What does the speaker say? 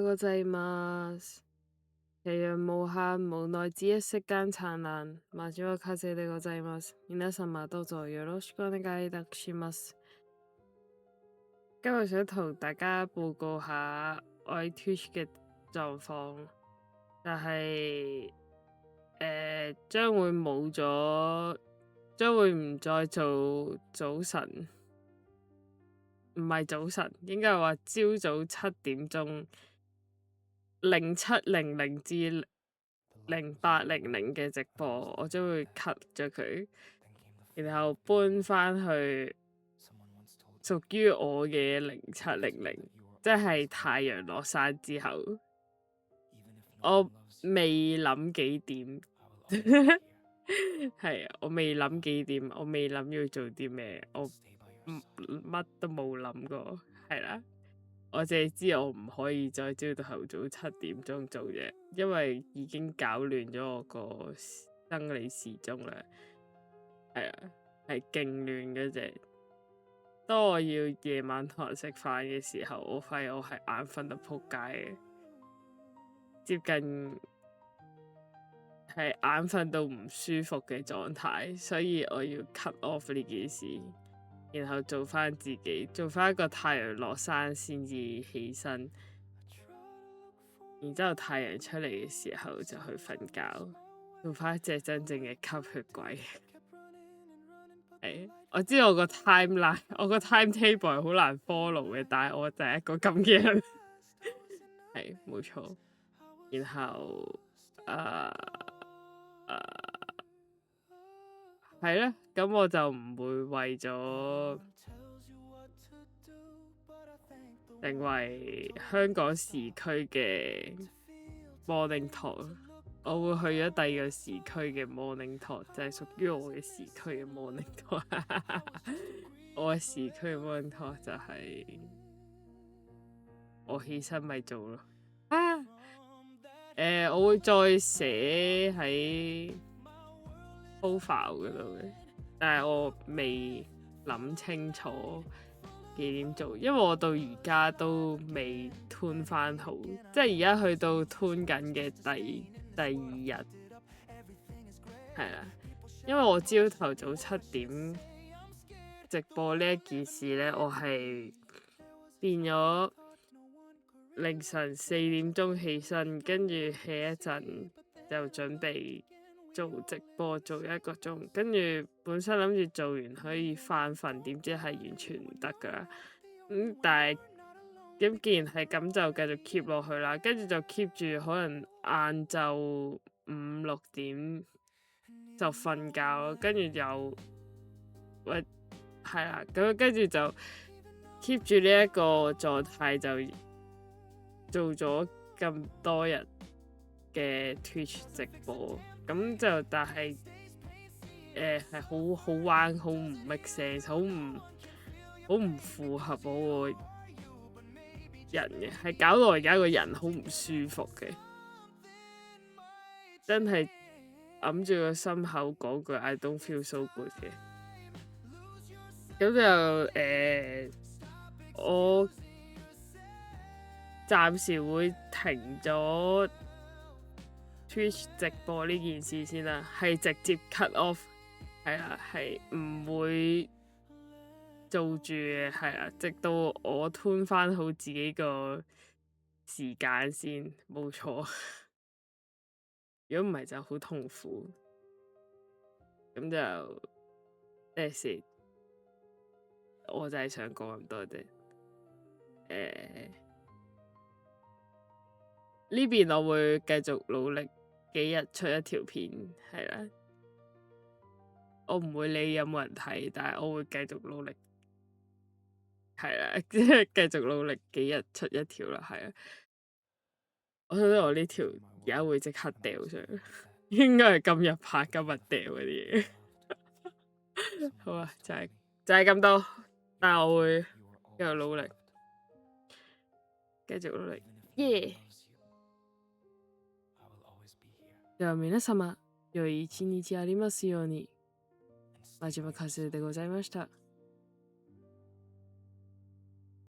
ようございます。夕陽無限無奈只一息間燦爛。真島風でございます。皆様どうぞよろしくお願いいたします。今日想同大家報告下我喺 Twitch 嘅狀況，就係將會冇咗，將會唔再做早晨，唔係早晨，應該係話朝早7點鐘0700至0800嘅直播，我將會 cut 咗佢，然後搬翻去屬於我嘅0700，即係太陽落山之後。我未諗幾點，係我未諗幾點，我未諗要做啲咩，我乜都冇諗過，係啦。我淨係知我唔可以再朝頭早7點鐘做嘢，因為已經搞亂咗我個生理時鐘啦。係啊，係勁亂嗰隻。當我要夜晚同人食飯嘅時候，我發現我係眼瞓到仆街嘅，接近係眼瞓到唔舒服嘅狀態，所以我要 cut off 呢件事。然後做翻自己，做翻一個太陽落山先至起身，然之後太陽出嚟嘅時候就去瞓覺，做翻一隻真正嘅吸血鬼。係，我知我個 timeline，我個 timetable 係好難 follow 嘅，但係我就係一個咁嘅人。係，冇錯。然後係咧，咁我就唔會為咗成為香港時區嘅 morning talk， 我會去咗第二個時區嘅 morning talk， 就係屬於我嘅時區嘅 morning talk。我嘅時區嘅 morning talk 就係我起身咪做咯。我會再寫喺profile 嗰度嘅，但係我未諗清楚幾點做，因為我到而家都未 tune 翻好，即係而家去到 tune 緊嘅第二日，係啦，因為我朝頭早7點直播呢一件事呢，我係變咗凌晨4點鐘起身，跟住 hea 一陣就準備做直播做1個鐘，跟住本身諗住做完可以翻瞓，點知係完全唔得噶。但係咁既然係咁就繼續 keep 落去啦，跟住就 keep 住可能晏晝5-6點就瞓覺，跟住又係啦，咁跟住就 keep 住呢一個狀態就做咗咁多日嘅 Twitch 直播，咁就但係係好彎，好唔 make sense， 好唔符合我個人嘅，係搞到我而家個人好唔舒服嘅，真係揞住個心口講句 I don't feel so good 嘅。咁就我暫時會停咗 Twitch 直播呢件事先啦，係直接 cut off， 係啦，係唔會做住嘅，係啦，直到我 tune 翻好自己個時間先，冇錯。如果唔係就好痛苦，咁就我就係想講咁多啫。呢邊我會繼續努力，幾日出一條片，係啦。我唔會理有冇人睇，但係我會繼續努力，係啦，即係繼續努力，幾日出一條啦，係啊。我覺得我呢條而家會即刻掉上，應該係今日拍今日掉嗰啲嘢。好啊，就係咁多，但係我會繼續努力，繼續努力，耶！では皆様、良い一日ありますように。真島和でございました。